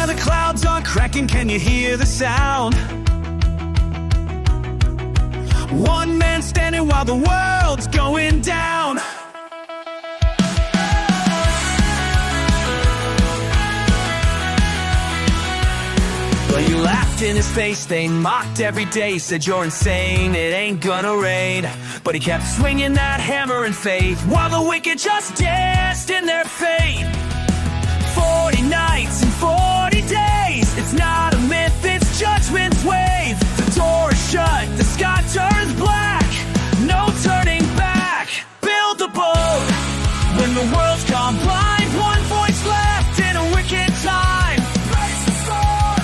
Yeah, the clouds are cracking, can you hear the sound? One man standing while the world's going down. But you laughed in his face, they mocked every day, said you're insane, it ain't gonna rain. But he kept swinging that hammer in faith, while the wicked just danced in their fate. 40 nights and 40 days, it's not a myth, it's judgment's wave. The door is shut, the sky turns black, no turning back. Build the boat, when the world's gone blind, one voice left in a wicked time.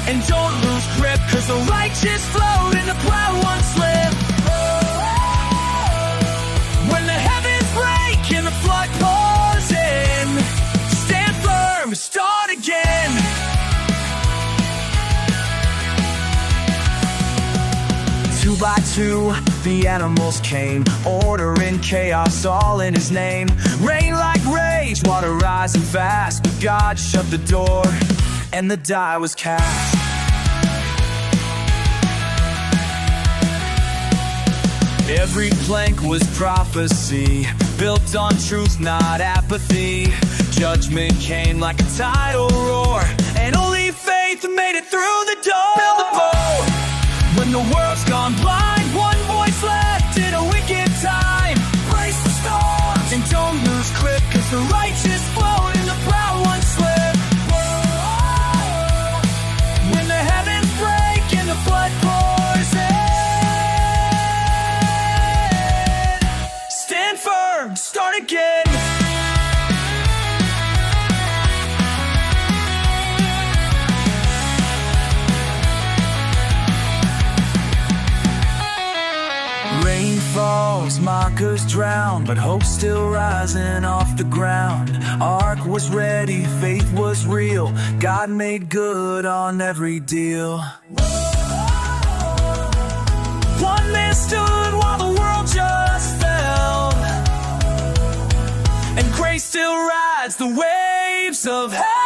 And don't lose grip, cause the righteous float and the proud ones slip. When the heavens break and the flood pours in, stand firm, start again. Two by two, the animals came, order and chaos all in his name. Rain like rage, water rising fast, but God shut the door and the die was cast. Every plank was prophecy, built on truth, not apathy. Judgment came like a tidal roar, and only faith made it through the door. Build a boat, when the world's gone blind, one voice left in a wicked time. Brace the storms, and don't lose grip, cause the righteous float and the proud ones slip. When the heavens break and the flood pours in, stand firm, start again. Rain falls, mockers drown, but hope's still rising off the ground. Ark was ready, faith was real, God made good on every deal. One man stood while the world just fell, and grace still rides the waves of hell.